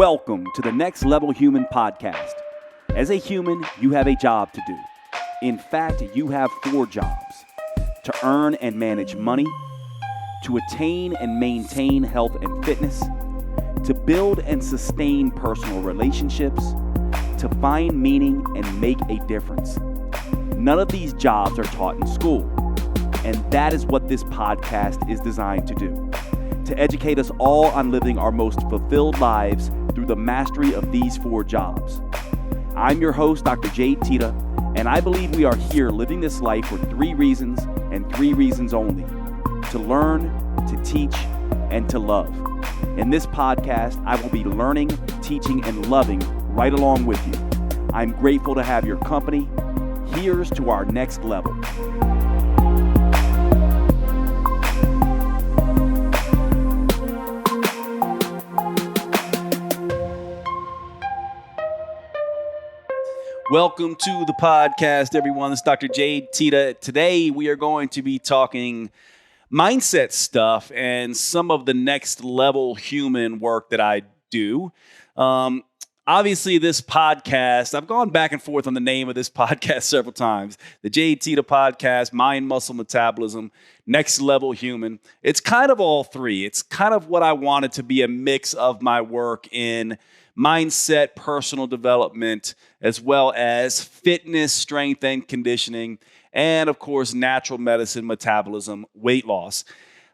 Welcome to the Next Level Human podcast. As a human, you have a job to do. In fact, you have 4 jobs: to earn and manage money, to attain and maintain health and fitness, to build and sustain personal relationships, to find meaning and make a difference. None of these jobs are taught in school, and that is what this podcast is designed to do: to educate us all on living our most fulfilled lives through the mastery of these 4 jobs. I'm your host, Dr. Jade, and I believe we are here living this life for 3 reasons and 3 reasons only: to learn, to teach, and to love. In this podcast, I will be learning, teaching, and loving right along with you. I'm grateful to have your company. Here's to our next level. Welcome to the podcast, everyone. It's Dr. Jade Tita. Today, we are going to be talking mindset stuff and some of the next level human work that I do. Obviously, this podcast, I've gone back and forth on the name of this podcast several times. The Jade Tita podcast, Mind, Muscle, Metabolism, Next Level Human. It's kind of all 3. It's kind of what I wanted to be a mix of my work in mindset, personal development, as well as fitness, strength, and conditioning, and of course, natural medicine, metabolism, weight loss.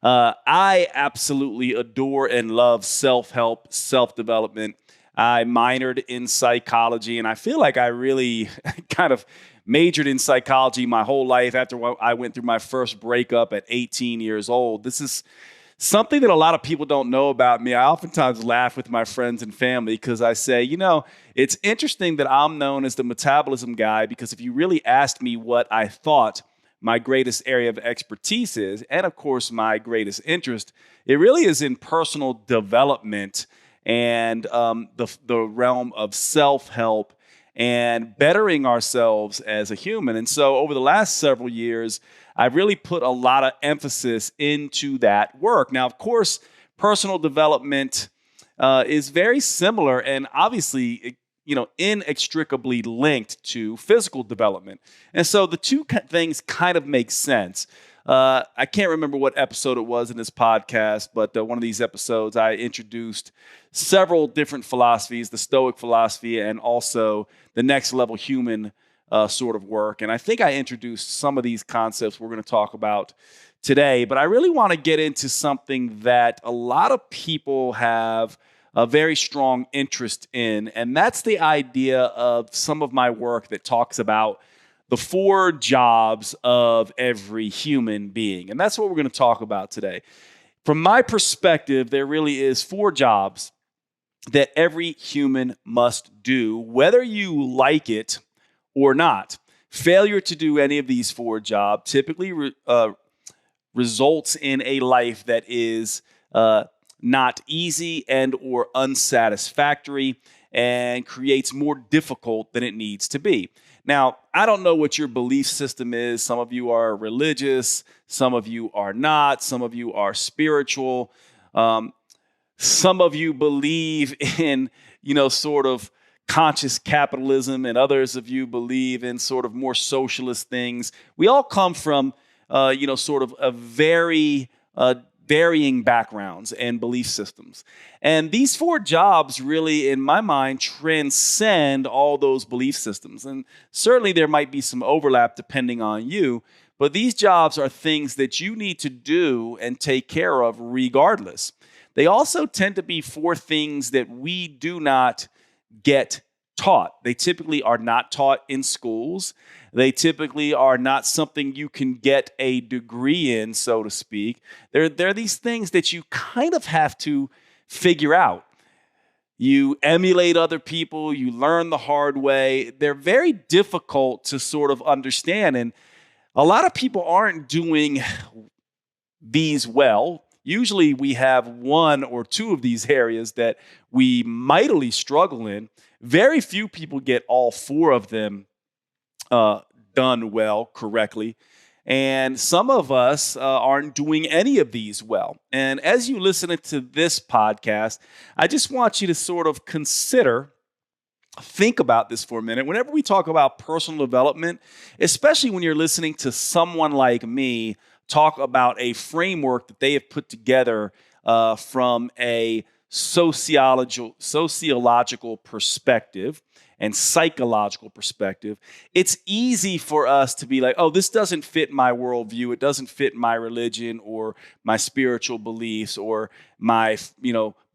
I absolutely adore and love self-help, self-development. I minored in psychology, and I feel like I really kind of majored in psychology my whole life after I went through my first breakup at 18 years old. This is something that a lot of people don't know about me. I oftentimes laugh with my friends and family because I say, it's interesting that I'm known as the metabolism guy, because if you really asked me what I thought my greatest area of expertise is, and of course my greatest interest, it really is in personal development and the realm of self-help and bettering ourselves as a human. And so over the last several years, I've really put a lot of emphasis into that work. Now, of course, personal development is very similar and obviously, inextricably linked to physical development. And so the two things kind of make sense. I can't remember what episode it was in this podcast, but one of these episodes, I introduced several different philosophies, the Stoic philosophy and also the Next Level Human sort of work. And I think I introduced some of these concepts we're going to talk about today, but I really want to get into something that a lot of people have a very strong interest in, and that's the idea of some of my work that talks about the 4 jobs of every human being. And that's what we're going to talk about today. From my perspective, there really is 4 jobs that every human must do, whether you like it or not. Failure to do any of these 4 jobs typically results in a life that is not easy and or unsatisfactory and creates more difficult than it needs to be. Now, I don't know what your belief system is. Some of you are religious, some of you are not, some of you are spiritual. Some of you believe in, sort of conscious capitalism, and others of you believe in sort of more socialist things. We all come from, sort of a very varying backgrounds and belief systems. And these 4 jobs really, in my mind, transcend all those belief systems. And certainly there might be some overlap depending on you, but these jobs are things that you need to do and take care of regardless. They also tend to be 4 things that we do not get taught. They typically are not taught in schools. They typically are not something you can get a degree in, so to speak. They're these things that you kind of have to figure out. You emulate other people. You learn the hard way. They're very difficult to sort of understand. And a lot of people aren't doing these well. Usually we have 1 or 2 of these areas that we mightily struggle in. Very few people get all 4 of them done well, correctly. And some of us aren't doing any of these well. And as you listen to this podcast, I just want you to sort of think about this for a minute. Whenever we talk about personal development, especially when you're listening to someone like me talk about a framework that they have put together from a sociological perspective and psychological perspective, it's easy for us to be like, oh, this doesn't fit my worldview. It doesn't fit my religion or my spiritual beliefs or my,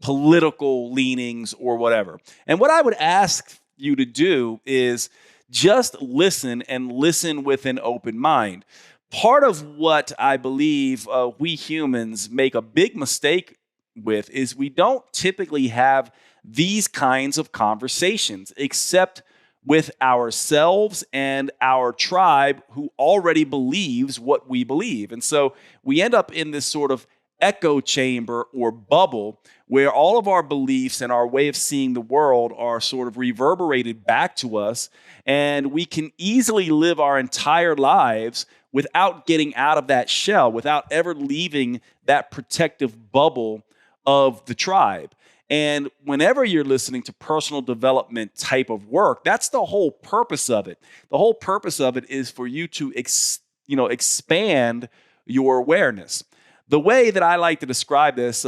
political leanings or whatever. And what I would ask you to do is just listen and listen with an open mind. Part of what I believe we humans make a big mistake with is we don't typically have these kinds of conversations except with ourselves and our tribe who already believes what we believe. And so we end up in this sort of echo chamber or bubble where all of our beliefs and our way of seeing the world are sort of reverberated back to us, and we can easily live our entire lives without getting out of that shell, without ever leaving that protective bubble of the tribe. And whenever you're listening to personal development type of work, that's the whole purpose of it. The whole purpose of it is for you to expand your awareness. The way that I like to describe this,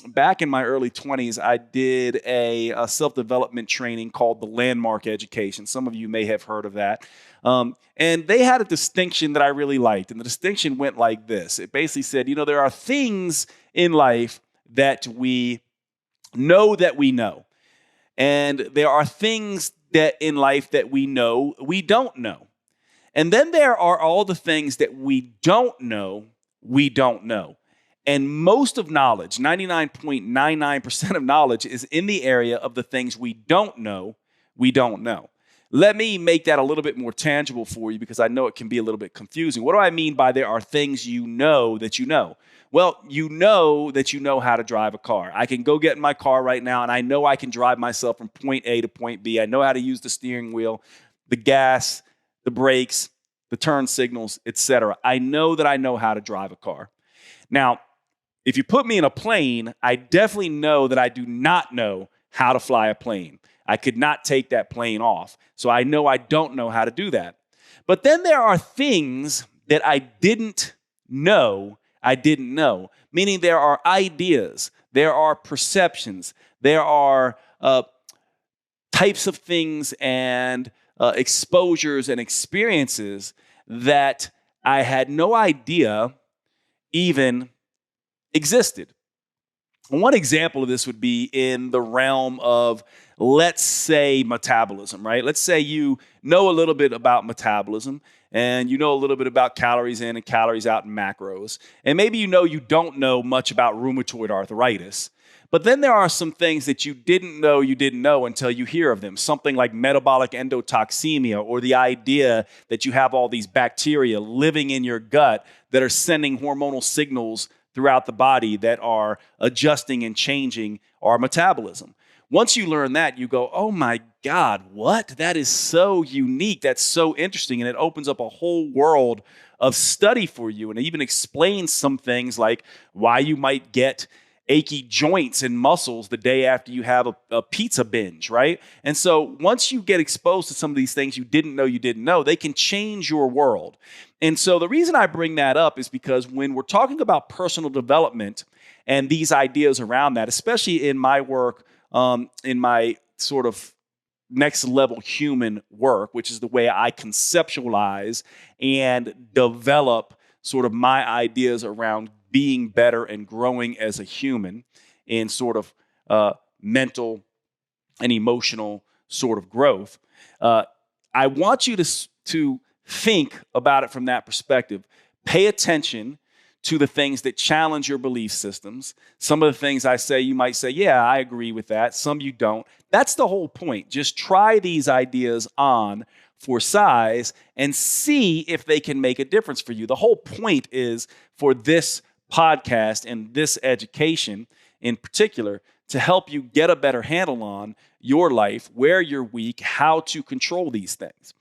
back in my early 20s, I did a self-development training called the Landmark Education. Some of you may have heard of that. And they had a distinction that I really liked. And the distinction went like this. It basically said, there are things in life that we know that we know. And there are things that in life that we know we don't know. And then there are all the things that we don't know we don't know. And most of knowledge, 99.99% of knowledge, is in the area of the things we don't know we don't know. Let me make that a little bit more tangible for you because I know it can be a little bit confusing. What do I mean by there are things you know that you know? Well, you know that you know how to drive a car. I can go get in my car right now and I know I can drive myself from point A to point B. I know how to use the steering wheel, the gas, the brakes, the turn signals, etc. I know that I know how to drive a car. Now, if you put me in a plane, I definitely know that I do not know how to fly a plane. I could not take that plane off. So I know I don't know how to do that. But then there are things that I didn't know, meaning there are ideas, there are perceptions, there are types of things and exposures and experiences that I had no idea even existed. One example of this would be in the realm of, let's say, metabolism, right? Let's say you know a little bit about metabolism and you know a little bit about calories in and calories out and macros. And maybe you don't know much about rheumatoid arthritis. But then there are some things that you didn't know until you hear of them. Something like metabolic endotoxemia, or the idea that you have all these bacteria living in your gut that are sending hormonal signals throughout the body that are adjusting and changing our metabolism. Once you learn that, you go, oh my God, what? That is so unique. That's so interesting. And it opens up a whole world of study for you. And it even explains some things like why you might get achy joints and muscles the day after you have a pizza binge, right? And so once you get exposed to some of these things you didn't know, they can change your world. And so the reason I bring that up is because when we're talking about personal development and these ideas around that, especially in my work, in my sort of next level human work, which is the way I conceptualize and develop sort of my ideas around being better and growing as a human in sort of mental and emotional sort of growth. I want you to think about it from that perspective. Pay attention to the things that challenge your belief systems. Some of the things I say, you might say, yeah, I agree with that. Some you don't. That's the whole point. Just try these ideas on for size and see if they can make a difference for you. The whole point is for this podcast and this education in particular to help you get a better handle on your life, where you're weak, how to control these things.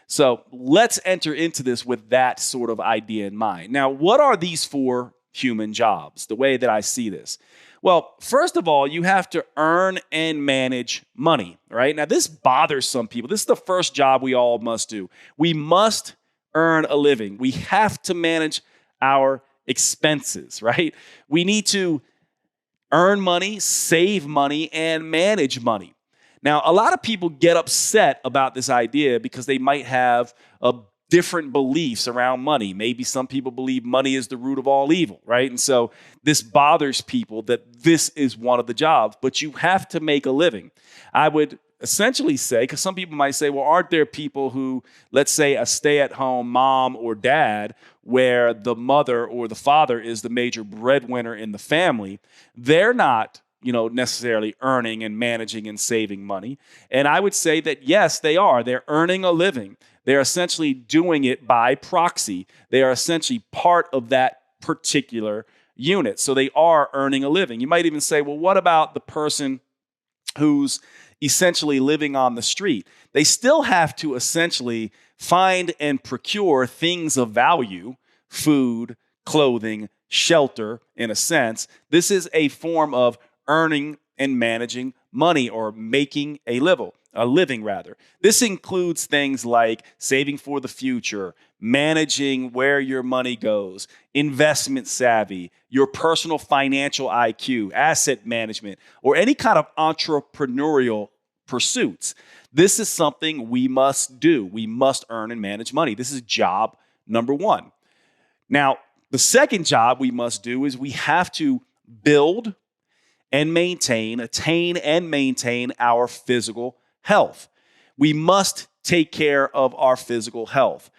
So let's enter into this with that sort of idea in mind. Now, what are these 4 human jobs, the way that I see this? Well, first of all, you have to earn and manage money, right? Now, this bothers some people. This is the first job we all must do. We must earn a living. We have to manage our expenses, right? We need to earn money, save money, and manage money. Now, a lot of people get upset about this idea because they might have different beliefs around money. Maybe some people believe money is the root of all evil, right? And so this bothers people that this is one of the jobs, but you have to make a living. I would essentially say, because some people might say, well, aren't there people who, let's say a stay-at-home mom or dad, where the mother or the father is the major breadwinner in the family? They're not necessarily earning and managing and saving money. And I would say that, yes, they are. They're earning a living. They're essentially doing it by proxy. They are essentially part of that particular unit. So they are earning a living. You might even say, well, what about the person who's essentially living on the street? They still have to essentially find and procure things of value, food, clothing, shelter, in a sense. This is a form of earning and managing money, or making a living. This includes things like saving for the future, managing where your money goes, investment savvy, your personal financial IQ, asset management, or any kind of entrepreneurial pursuits. This is something we must do. We must earn and manage money. This is job number 1. Now, the second job we must do is we have to build and attain and maintain our physical health. We must take care of our physical health.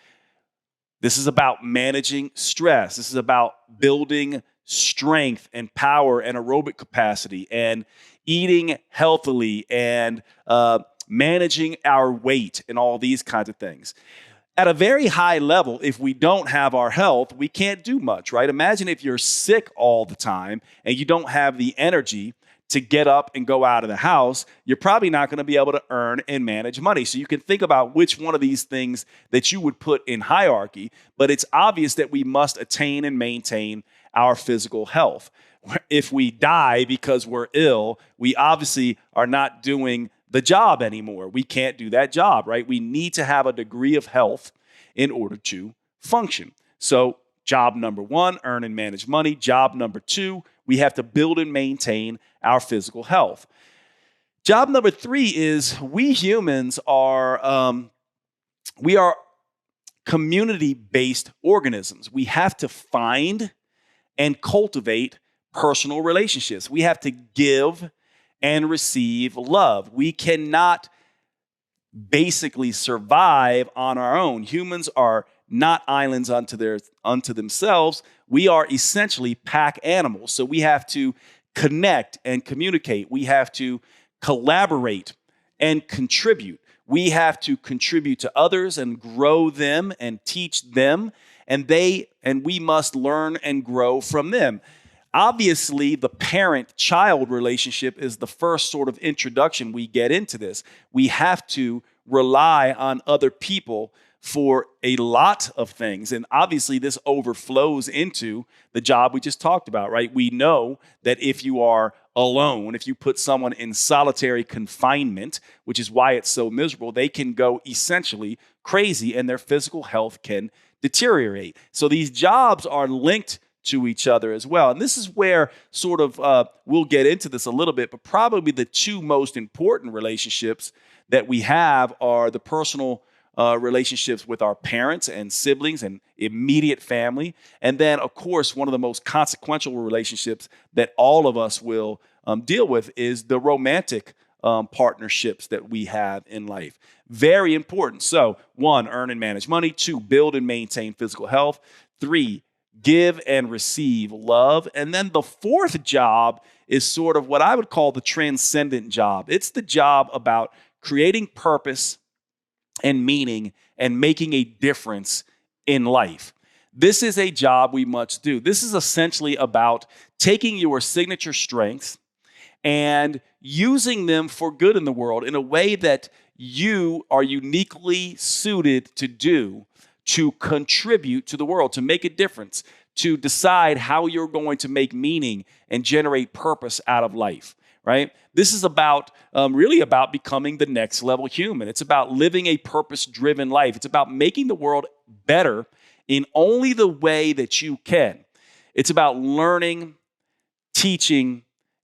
This is about managing stress. This is about building strength and power and aerobic capacity, and eating healthily, and managing our weight, and all these kinds of things. At a very high level, if we don't have our health, we can't do much, right? Imagine if you're sick all the time and you don't have the energy to get up and go out of the house, you're probably not going to be able to earn and manage money. So you can think about which one of these things that you would put in hierarchy, but it's obvious that we must attain and maintain our physical health. If we die because we're ill, we obviously are not doing the job anymore. We can't do that job, right? We need to have a degree of health in order to function. So job number 1, earn and manage money. Job number 2, we have to build and maintain our physical health. Job number 3 is we humans are community-based organisms. We have to find and cultivate personal relationships. We have to give and receive love. We cannot basically survive on our own. Humans are not islands unto themselves. We are essentially pack animals. So we have to connect and communicate. We have to collaborate and contribute. We have to contribute to others and grow them and teach them, and we must learn and grow from them. Obviously, the parent-child relationship is the first sort of introduction we get into this. We have to rely on other people for a lot of things. And obviously, this overflows into the job we just talked about, right? We know that if you are alone, if you put someone in solitary confinement, which is why it's so miserable, they can go essentially crazy and their physical health can deteriorate. So these jobs are linked to each other as well. And this is where sort of, we'll get into this a little bit, but probably the 2 most important relationships that we have are the personal relationships with our parents and siblings and immediate family. And then, of course, one of the most consequential relationships that all of us will deal with is the romantic partnerships that we have in life. Very important. So 1, earn and manage money. 2, build and maintain physical health. 3, give and receive love. And then the 4th job is sort of what I would call the transcendent job. It's the job about creating purpose and meaning and making a difference in life. This is a job we must do. This is essentially about taking your signature strengths and using them for good in the world in a way that you are uniquely suited to do to contribute to the world, to make a difference, to decide how you're going to make meaning and generate purpose out of life, right? This is about really about becoming the next level human. It's about living a purpose-driven life. It's about making the world better in only the way that you can. It's about learning, teaching,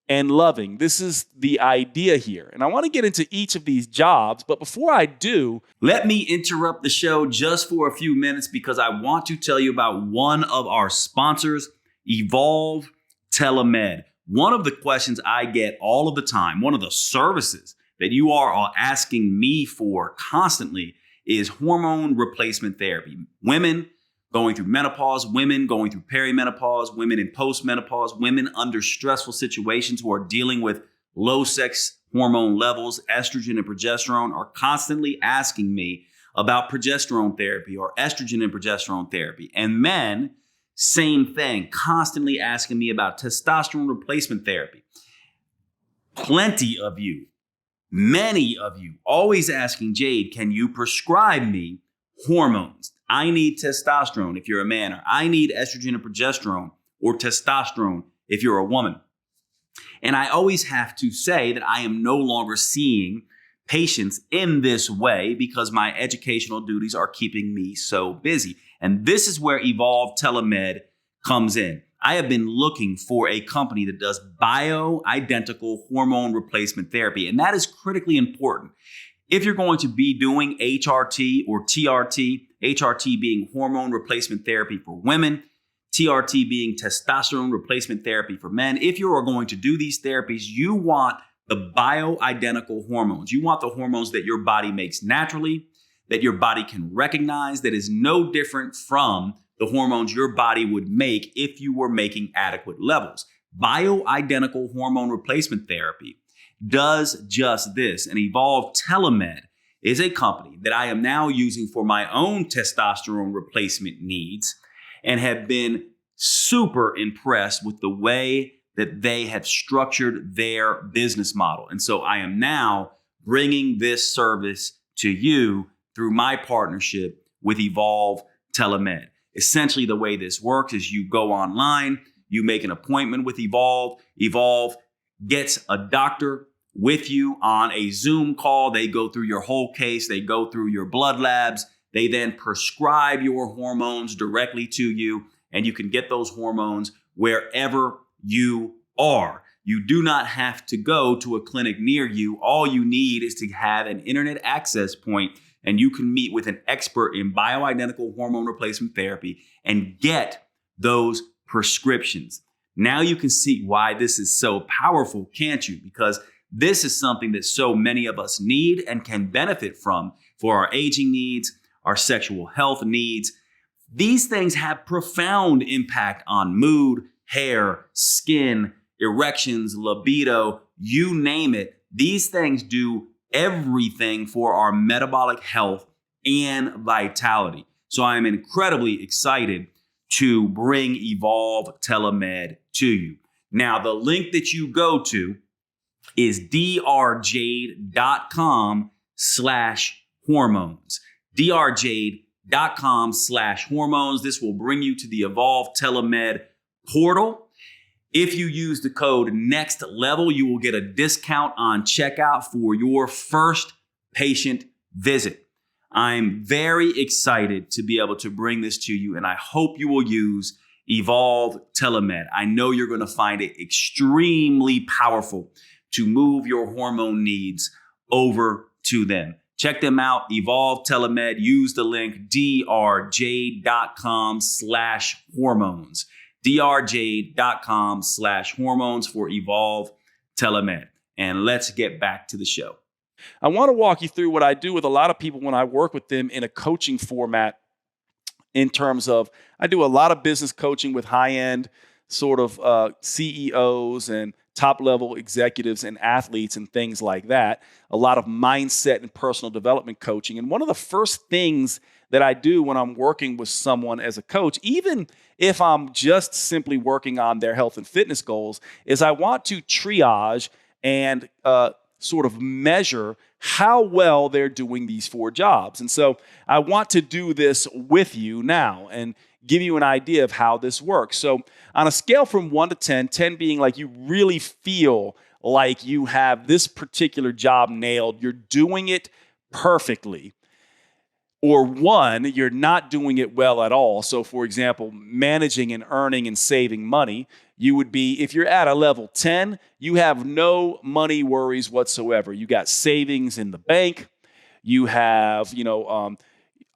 and loving. This is the idea here. And I want to get into each of these jobs, but before I do, let me interrupt the show just for a few minutes because I want to tell you about one of our sponsors, Evolve Telemed. One of the questions I get all of the time, one of the services that you are asking me for constantly is hormone replacement therapy. Women going through menopause, women going through perimenopause, women in postmenopause, women under stressful situations who are dealing with low sex hormone levels, estrogen and progesterone, are constantly asking me about progesterone therapy or estrogen and progesterone therapy. And men, same thing, constantly asking me about testosterone replacement therapy. Plenty of you, many of you, always asking, Jade, can you prescribe me hormones? I need testosterone if you're a man, or I need estrogen and progesterone or testosterone if you're a woman. And I always have to say that I am no longer seeing patients in this way because my educational duties are keeping me so busy. And this is where Evolve Telemed comes in. I have been looking for a company that does bioidentical hormone replacement therapy, and that is critically important. If you're going to be doing HRT or TRT, HRT being hormone replacement therapy for women, TRT being testosterone replacement therapy for men, if you are going to do these therapies, you want the bioidentical hormones. You want the hormones that your body makes naturally, that your body can recognize, that is no different from the hormones your body would make if you were making adequate levels. Bioidentical hormone replacement therapy does just this. And Evolve Telemed is a company that I am now using for my own testosterone replacement needs and have been super impressed with the way that they have structured their business model. And so I am now bringing this service to you through my partnership with Evolve Telemed. Essentially, the way this works is you go online, you make an appointment with Evolve. Evolve gets a doctor with you on a Zoom call. They go through your whole case. They go through your blood labs. They then prescribe your hormones directly to you, and you can get those hormones wherever you are. You do not have to go to a clinic near you. All you need is to have an internet access point, and you can meet with an expert in bioidentical hormone replacement therapy and get those prescriptions. Now you can see why this is so powerful, can't you? Because this is something that so many of us need and can benefit from for our aging needs, our sexual health needs. These things have profound impact on mood, hair, skin, erections, libido, you name it. These things do everything for our metabolic health and vitality. So I am incredibly excited to bring Evolve Telemed to you. Now, the link that you go to is drjade.com/hormones. drjade.com/hormones. This will bring you to the Evolve Telemed portal. If you use the code Next Level, you will get a discount on checkout for your first patient visit. I'm very excited to be able to bring this to you, and I hope you will use Evolve Telemed. I know you're going to find it extremely powerful to move your hormone needs over to them. Check them out, Evolve Telemed. Use the link drjade.com/hormones. drjade.com/hormones for Evolve Telemed. And let's get back to the show. I want to walk you through what I do with a lot of people when I work with them in a coaching format, in terms of I do a lot of business coaching with high-end sort of CEOs and top-level executives and athletes and things like that. A lot of mindset and personal development coaching. And one of the first things that I do when I'm working with someone as a coach, even if I'm just simply working on their health and fitness goals, is I want to triage and sort of measure how well they're doing these 4 jobs. And so I want to do this with you now and give you an idea of how this works. So on a scale from 1 to 10, 10 being like you really feel like you have this particular job nailed, you're doing it perfectly. Or 1, you're not doing it well at all. So for example, managing and earning and saving money, you would be, if you're at a level 10, you have no money worries whatsoever. You got savings in the bank. You have,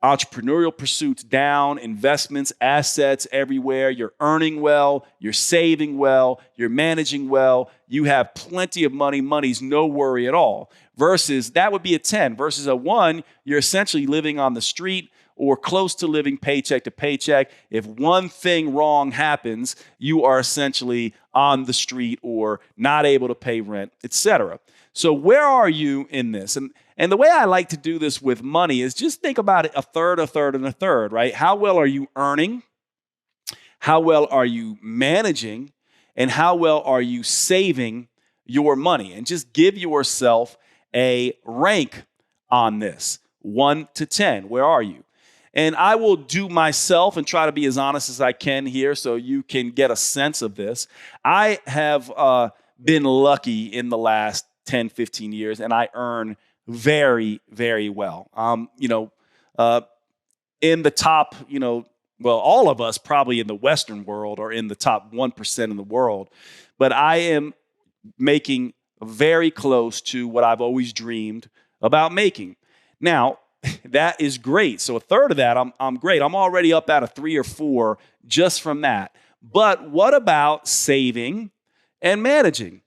entrepreneurial pursuits down, investments, assets everywhere. You're earning well, you're saving well, you're managing well. You have plenty of money. Money's no worry at all. Versus that would be a 10. Versus a 1, you're essentially living on the street or close to living paycheck to paycheck. If one thing wrong happens, you are essentially on the street or not able to pay rent, etc. So where are you in this? And the way I like to do this with money is just think about it a third, and a third, right? How well are you earning? How well are you managing? And how well are you saving your money? And just give yourself a rank on this, 1 to 10. Where are you? And I will do myself and try to be as honest as I can here so you can get a sense of this. I have been lucky in the last 10, 15 years, and I earn very, very well. In the top, all of us probably in the Western world are in the top 1% in the world, but I am making very close to what I've always dreamed about making. Now, that is great. So a third of that, I'm great. I'm already up at a 3 or 4 just from that. But what about saving and managing?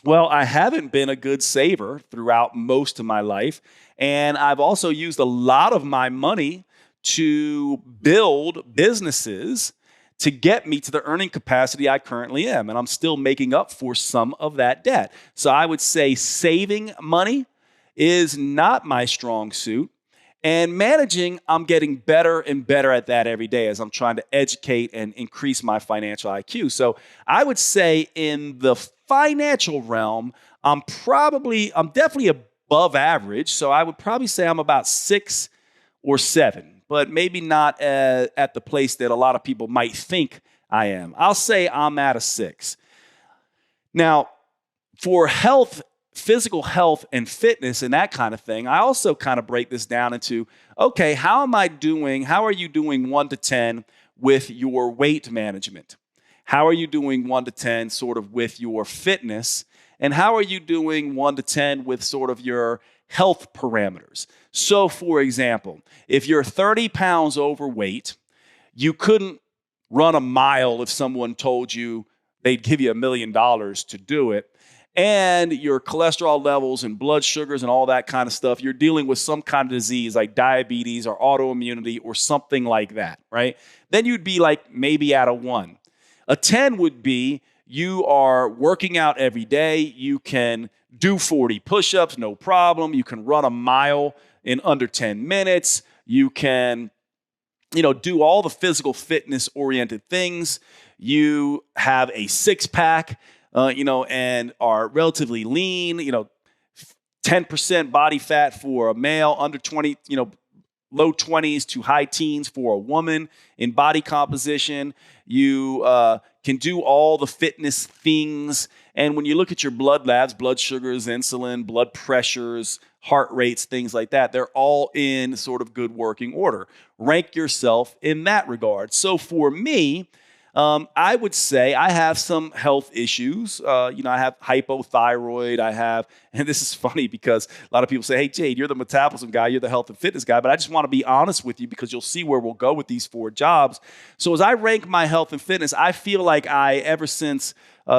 Well, I haven't been a good saver throughout most of my life, and I've also used a lot of my money to build businesses to get me to the earning capacity I currently am, and I'm still making up for some of that debt. So I would say saving money is not my strong suit, and managing, I'm getting better and better at that every day as I'm trying to educate and increase my financial IQ. So I would say in the financial realm, I'm definitely above average. So I would probably say I'm about 6 or 7, but maybe not at the place that a lot of people might think I am. I'll say I'm at a 6. Now, for physical health and fitness and that kind of thing, I also kind of break this down into, okay, how are you doing 1 to 10 with your weight management? How are you doing 1 to 10 sort of with your fitness? And how are you doing 1 to 10 with sort of your health parameters? So for example, if you're 30 pounds overweight, you couldn't run a mile if someone told you they'd give you $1 million to do it. And your cholesterol levels and blood sugars and all that kind of stuff, you're dealing with some kind of disease like diabetes or autoimmunity or something like that, right? Then you'd be like maybe at a 1. A 10 would be you are working out every day. You can do 40 push-ups, no problem. You can run a mile in under 10 minutes. You can, do all the physical fitness-oriented things. You have a 6-pack. And are relatively lean, 10% body fat for a male, under 20, low 20s to high teens for a woman in body composition. You can do all the fitness things. And when you look at your blood labs, blood sugars, insulin, blood pressures, heart rates, things like that, they're all in sort of good working order. Rank yourself in that regard. So for me, I would say I have some health issues. I have hypothyroid. And this is funny because a lot of people say, hey, Jade, you're the metabolism guy. You're the health and fitness guy. But I just want to be honest with you because you'll see where we'll go with these 4 jobs. So as I rank my health and fitness, I feel like ever since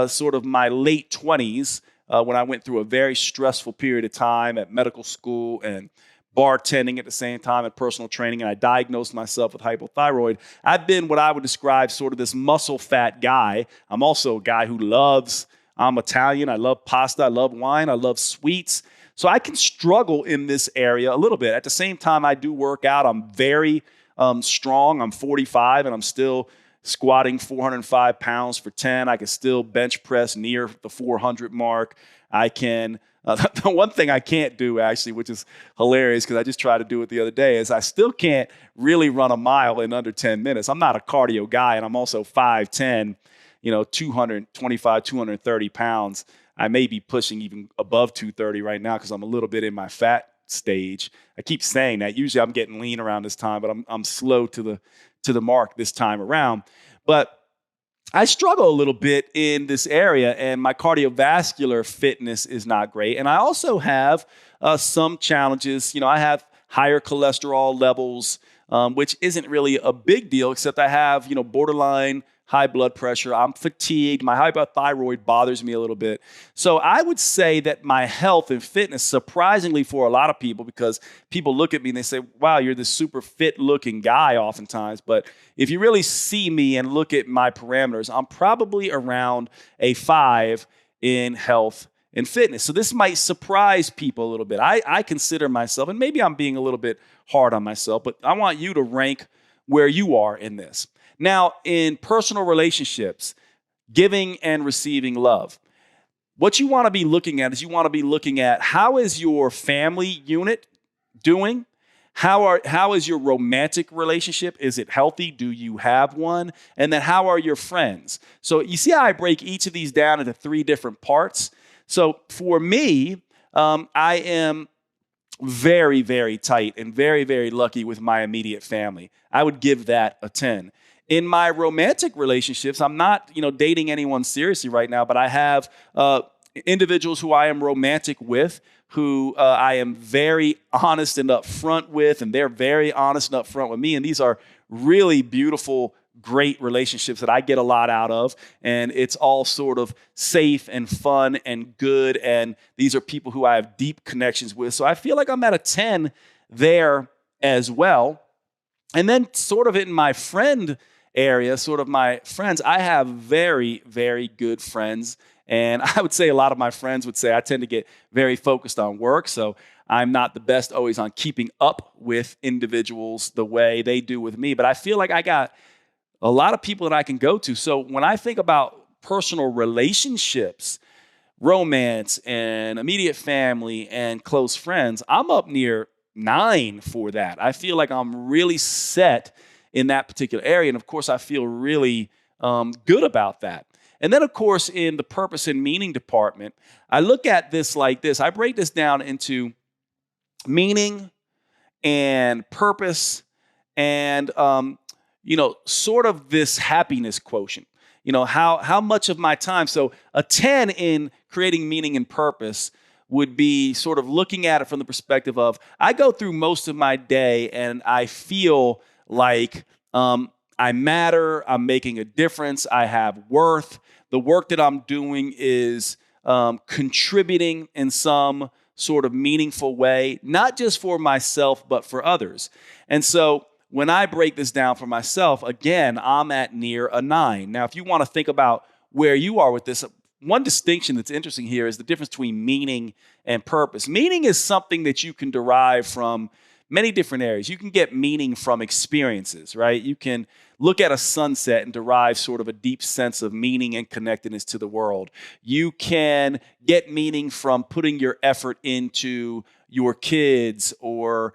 sort of my late 20s, when I went through a very stressful period of time at medical school and bartending at the same time and personal training, and I diagnosed myself with hypothyroid. I've been what I would describe sort of this muscle fat guy. I'm also a guy who I'm Italian. I love pasta. I love wine. I love sweets. So I can struggle in this area a little bit. At the same time, I do work out. I'm very strong. I'm 45 and I'm still squatting 405 pounds for 10. I can still bench press near the 400 mark. I can The one thing I can't do, actually, which is hilarious because I just tried to do it the other day, is I still can't really run a mile in under 10 minutes. I'm not a cardio guy, and I'm also 5'10", 225, 230 pounds. I may be pushing even above 230 right now because I'm a little bit in my fat stage. I keep saying that. Usually I'm getting lean around this time, but I'm slow to the mark this time around. But I struggle a little bit in this area, and my cardiovascular fitness is not great. And I also have some challenges. I have higher cholesterol levels, which isn't really a big deal, except I have, borderline high blood pressure. I'm fatigued. My hypothyroid bothers me a little bit. So I would say that my health and fitness, surprisingly for a lot of people, because people look at me and they say, wow, you're this super fit looking guy oftentimes. But if you really see me and look at my parameters, I'm probably around a 5 in health and fitness. So this might surprise people a little bit. I consider myself, and maybe I'm being a little bit hard on myself, but I want you to rank where you are in this. Now, in personal relationships, giving and receiving love, what you want to be looking at is you want to be looking at how is your family unit doing? How is your romantic relationship? Is it healthy? Do you have one? And then how are your friends? So you see how I break each of these down into 3 different parts? So for me, I am very, very tight and very, very lucky with my immediate family. I would give that a 10. In my romantic relationships, I'm not, dating anyone seriously right now, but I have individuals who I am romantic with, who I am very honest and upfront with, and they're very honest and upfront with me. And these are really beautiful, great relationships that I get a lot out of. And it's all sort of safe and fun and good. And these are people who I have deep connections with. So I feel like I'm at a 10 there as well. And then sort of in my friend area, sort of my friends, I have very, very good friends. And I would say a lot of my friends would say I tend to get very focused on work. So I'm not the best always on keeping up with individuals the way they do with me. But I feel like I got a lot of people that I can go to. So when I think about personal relationships, romance and immediate family and close friends, I'm up near 9 for that. I feel like I'm really set in that particular area. And of course, I feel really good about that. And then, of course, in the purpose and meaning department, I look at this like this. I break this down into meaning and purpose and, sort of this happiness quotient. How much of my time. So a 10 in creating meaning and purpose would be sort of looking at it from the perspective of I go through most of my day and I feel like I matter, I'm making a difference, I have worth. The work that I'm doing is contributing in some sort of meaningful way, not just for myself, but for others. And so when I break this down for myself, again, I'm at near a 9. Now, if you want to think about where you are with this, one distinction that's interesting here is the difference between meaning and purpose. Meaning is something that you can derive from many different areas. You can get meaning from experiences, right? You can look at a sunset and derive sort of a deep sense of meaning and connectedness to the world. You can get meaning from putting your effort into your kids or,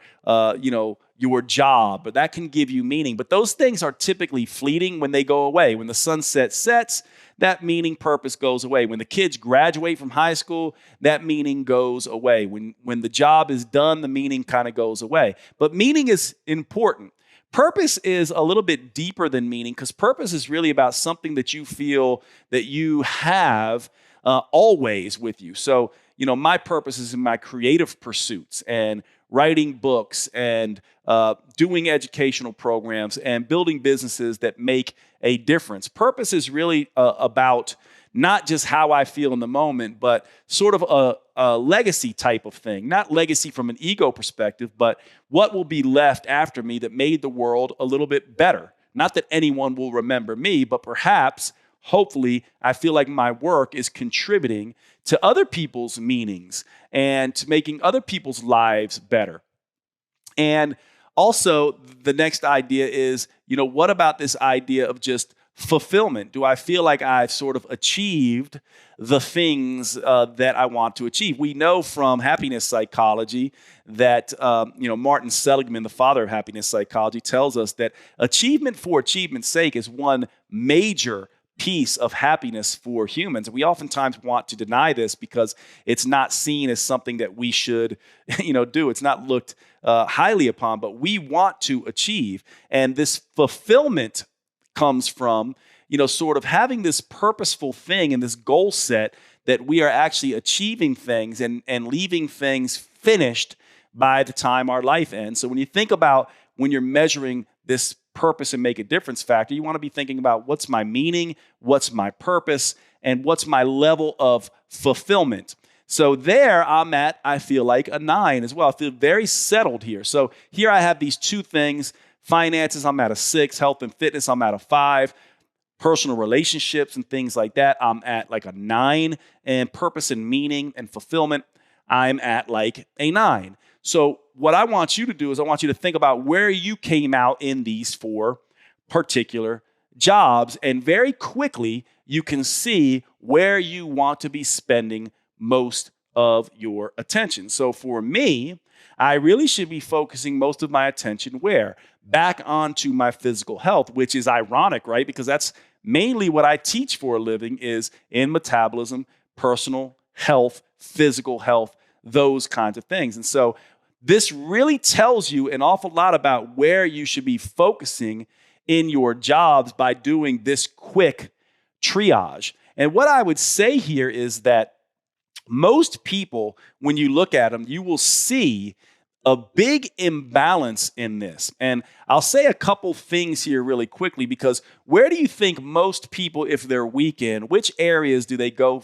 your job, but that can give you meaning. But those things are typically fleeting when they go away. When the sunset sets, that meaning, purpose goes away. When the kids graduate from high school, that meaning goes away. When the job is done, the meaning kind of goes away. But meaning is important. Purpose is a little bit deeper than meaning because purpose is really about something that you feel that you have always with you. So, my purpose is in my creative pursuits and writing books and doing educational programs and building businesses that make a difference. Purpose is really about not just how I feel in the moment, but sort of a legacy type of thing. Not legacy from an ego perspective, but what will be left after me that made the world a little bit better. Not that anyone will remember me, but perhaps, hopefully, I feel like my work is contributing to other people's meanings and to making other people's lives better. And also, the next idea is, what about this idea of just fulfillment? Do I feel like I've sort of achieved the things that I want to achieve? We know from happiness psychology that, Martin Seligman, the father of happiness psychology, tells us that achievement for achievement's sake is one major piece of happiness for humans. And we oftentimes want to deny this because it's not seen as something that we should, do. It's not looked highly upon, but we want to achieve. And this fulfillment comes from, sort of having this purposeful thing and this goal set that we are actually achieving things and leaving things finished by the time our life ends. So when you think about when you're measuring this purpose and make a difference factor, you want to be thinking about what's my meaning, what's my purpose, and what's my level of fulfillment. So there I'm at, I feel like, a 9 as well. I feel very settled here. So here I have these two things. Finances, I'm at a 6. Health and fitness, I'm at a 5. Personal relationships and things like that, I'm at like a 9. And purpose and meaning and fulfillment, I'm at like a 9. So what I want you to do is I want you to think about where you came out in these 4 particular jobs. And very quickly, you can see where you want to be spending most of your attention. So for me, I really should be focusing most of my attention where? Back onto my physical health, which is ironic, right? Because that's mainly what I teach for a living is in metabolism, personal health, physical health, those kinds of things. And so this really tells you an awful lot about where you should be focusing in your jobs by doing this quick triage. And what I would say here is that most people, when you look at them, you will see a big imbalance in this. And I'll say a couple things here really quickly, because where do you think most people, if they're weekend, which areas do they go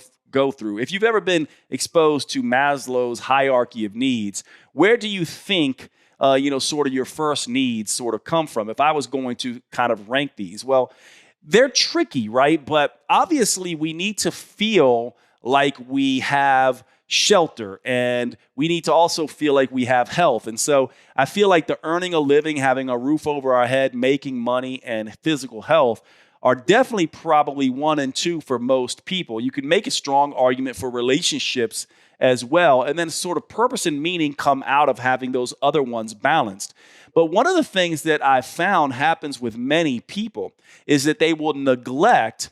through? If you've ever been exposed to Maslow's hierarchy of needs, where do you think, sort of your first needs sort of come from? If I was going to kind of rank these, well, they're tricky, right? But obviously we need to feel like we have shelter, and we need to also feel like we have health. And so I feel like the earning a living, having a roof over our head, making money, and physical health are definitely probably 1 and 2 for most people. You can make a strong argument for relationships as well, and then sort of purpose and meaning come out of having those other ones balanced. But one of the things that I've found happens with many people is that they will neglect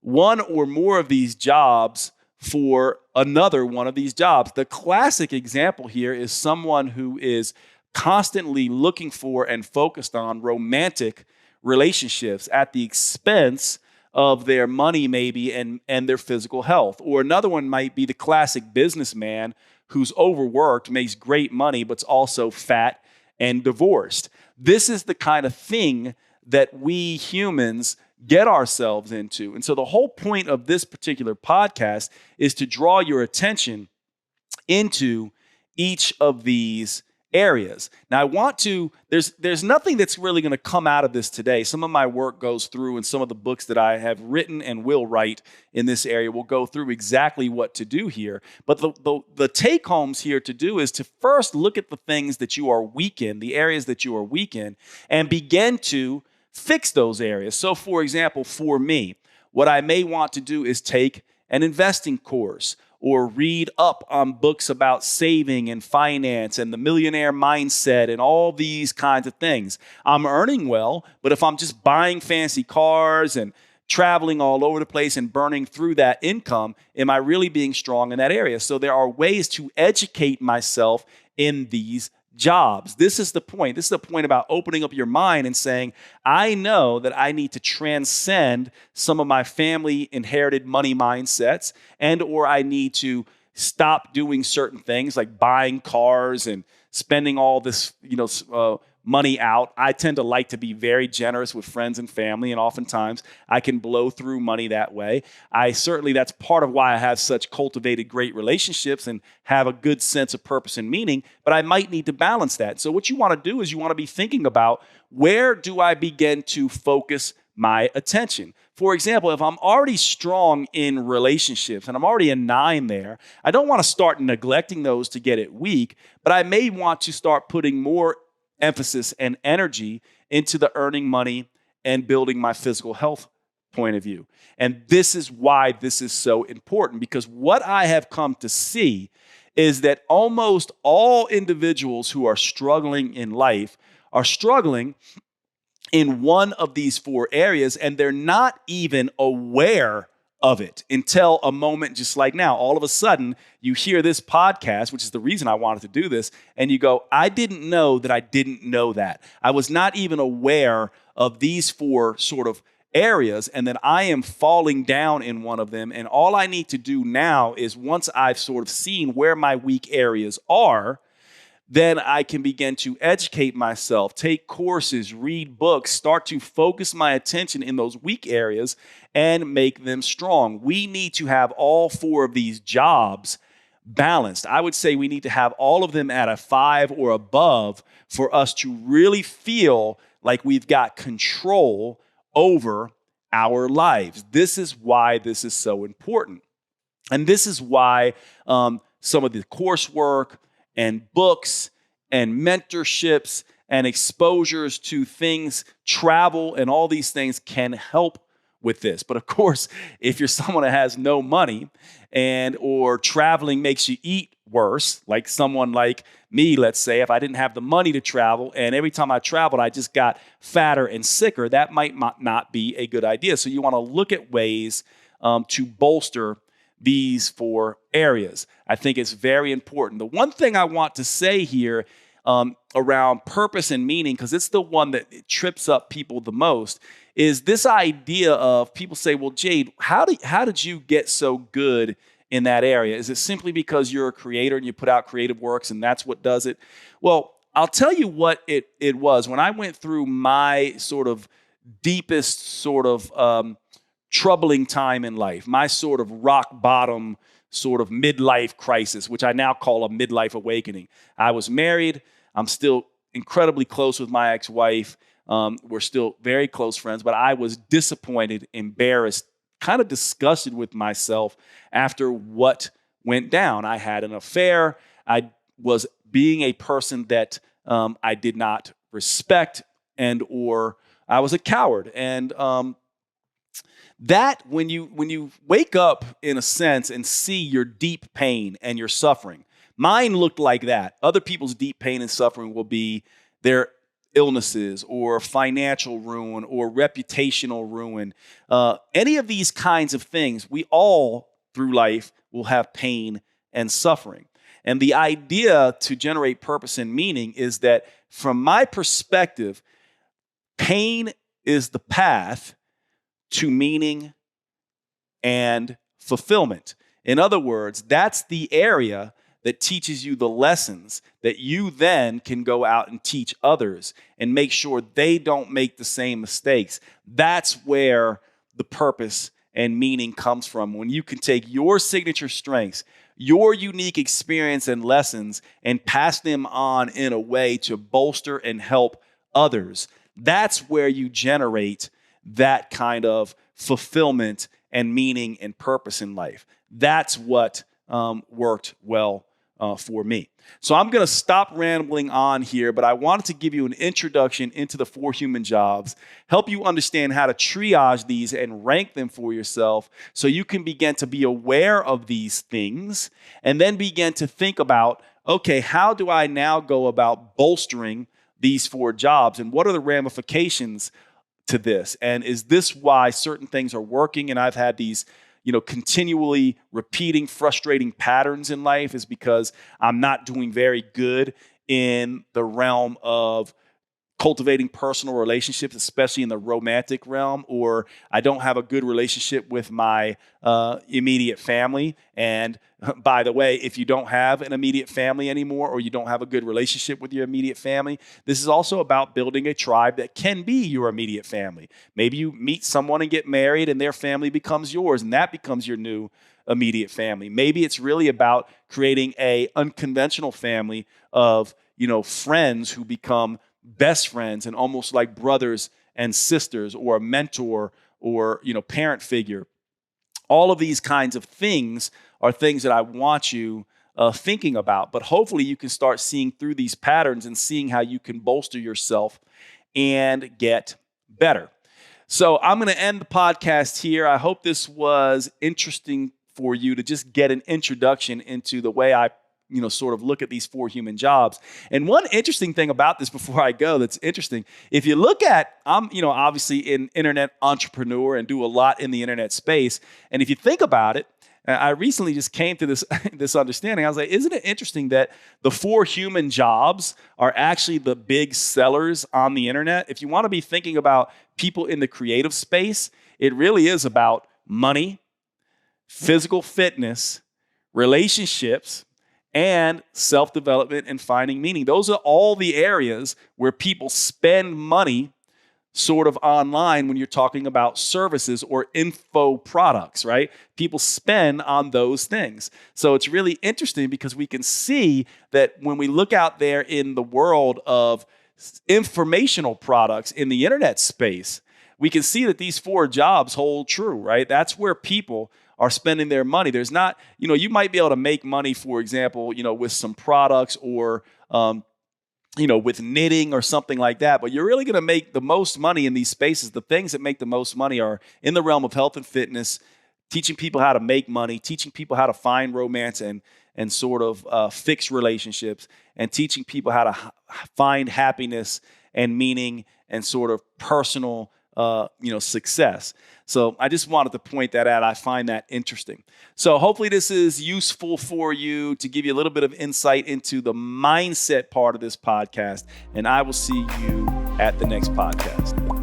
one or more of these jobs for another one of these jobs. The classic example here is someone who is constantly looking for and focused on romantic relationships at the expense of their money maybe and their physical health. Or another one might be the classic businessman who's overworked, makes great money, but's also fat and divorced. This is the kind of thing that we humans get ourselves into. And so the whole point of this particular podcast is to draw your attention into each of these areas. Now I want to, there's nothing that's really going to come out of this today. Some of my work goes through, and some of the books that I have written and will write in this area will go through exactly what to do here. But the take homes here to do is to first look at the things that you are weak in, the areas that you are weak in, and begin to fix those areas. So for example, for me, what I may want to do is take an investing course or read up on books about saving and finance and the millionaire mindset and all these kinds of things. I'm earning well, but if I'm just buying fancy cars and traveling all over the place and burning through that income, am I really being strong in that area? So there are ways to educate myself in these jobs. This is the point. This is the point about opening up your mind and saying, I know that I need to transcend some of my family inherited money mindsets, and or I need to stop doing certain things like buying cars and spending all this, money out. I tend to like to be very generous with friends and family, and oftentimes I can blow through money that way. That's part of why I have such cultivated great relationships and have a good sense of purpose and meaning, but I might need to balance that. So what you want to do is you want to be thinking about, where do I begin to focus my attention? For example, if I'm already strong in relationships and I'm already a 9 there, I don't want to start neglecting those to get it weak, but I may want to start putting more emphasis and energy into the earning money and building my physical health point of view. And this is why this is so important, because what I have come to see is that almost all individuals who are struggling in life are struggling in one of these four areas, and they're not even aware of it until a moment just like now. All of a sudden, you hear this podcast, which is the reason I wanted to do this, and you go, I didn't know that I didn't know that. I was not even aware of these four sort of areas, and then I am falling down in one of them. And all I need to do now is, once I've sort of seen where my weak areas are, then I can begin to educate myself, take courses, read books, start to focus my attention in those weak areas and make them strong. We need to have all four of these jobs balanced. I would say we need to have all of them at a 5 or above for us to really feel like we've got control over our lives. This is why this is so important. And this is why some of the coursework and books and mentorships and exposures to things, travel and all these things can help with this. But of course, if you're someone that has no money or traveling makes you eat worse, like someone like me, let's say, if I didn't have the money to travel and every time I traveled, I just got fatter and sicker, that might not be a good idea. So you want to look at ways to bolster these four areas. I think it's very important. The one thing I want to say here around purpose and meaning, because it's the one that trips up people the most, is this idea of people say, well, Jade, how did you get so good in that area? Is it simply because you're a creator and you put out creative works and that's what does it? Well, I'll tell you what it was. When I went through my sort of deepest sort of troubling time in life, my sort of rock bottom sort of midlife crisis, which I now call a midlife awakening. I was married. I'm still incredibly close with my ex-wife. We're still very close friends, but I was disappointed, embarrassed, kind of disgusted with myself after what went down. I had an affair. I was being a person that I did not respect, or I was a coward. And that when you wake up in a sense and see your deep pain and your suffering, mine looked like that. Other people's deep pain and suffering will be their illnesses or financial ruin or reputational ruin. Any of these kinds of things, we all through life will have pain and suffering. And the idea to generate purpose and meaning is that, from my perspective, pain is the path to meaning and fulfillment. In other words, that's the area that teaches you the lessons that you then can go out and teach others and make sure they don't make the same mistakes. That's where the purpose and meaning comes from. When you can take your signature strengths, your unique experience and lessons, and pass them on in a way to bolster and help others, that's where you generate that kind of fulfillment and meaning and purpose in life. That's what worked well for me. So I'm going to stop rambling on here, but I wanted to give you an introduction into the 4 human jobs, help you understand how to triage these and rank them for yourself so you can begin to be aware of these things and then begin to think about, okay, how do I now go about bolstering these 4 jobs, and what are the ramifications to this? And is this why certain things are working? And I've had these, continually repeating, frustrating patterns in life, is because I'm not doing very good in the realm of cultivating personal relationships, especially in the romantic realm, or I don't have a good relationship with my immediate family. And by the way, if you don't have an immediate family anymore, or you don't have a good relationship with your immediate family, this is also about building a tribe that can be your immediate family. Maybe you meet someone and get married and their family becomes yours, and that becomes your new immediate family. Maybe it's really about creating a unconventional family of, friends who become best friends and almost like brothers and sisters, or a mentor, or, parent figure. All of these kinds of things are things that I want you thinking about. But hopefully you can start seeing through these patterns and seeing how you can bolster yourself and get better. So I'm going to end the podcast here. I hope this was interesting for you to just get an introduction into the way I sort of look at these 4 human jobs. And one interesting thing about this before I go that's interesting, if you look at, I'm, obviously an internet entrepreneur and do a lot in the internet space. And if you think about it, I recently just came to this understanding. I was like, isn't it interesting that the 4 human jobs are actually the big sellers on the internet? If you want to be thinking about people in the creative space, it really is about money, physical fitness, relationships, and self-development and finding meaning. Those are all the areas where people spend money sort of online when you're talking about services or info products, right? People spend on those things. So it's really interesting because we can see that when we look out there in the world of informational products in the internet space, we can see that these 4 jobs hold true, right? That's where people are spending their money. There's not, you might be able to make money, for example, with some products or, with knitting or something like that, but you're really going to make the most money in these spaces. The things that make the most money are in the realm of health and fitness, teaching people how to make money, teaching people how to find romance and sort of fix relationships, and teaching people how to find happiness and meaning and sort of personal success. So I just wanted to point that out. I find that interesting. So hopefully this is useful for you to give you a little bit of insight into the mindset part of this podcast. And I will see you at the next podcast.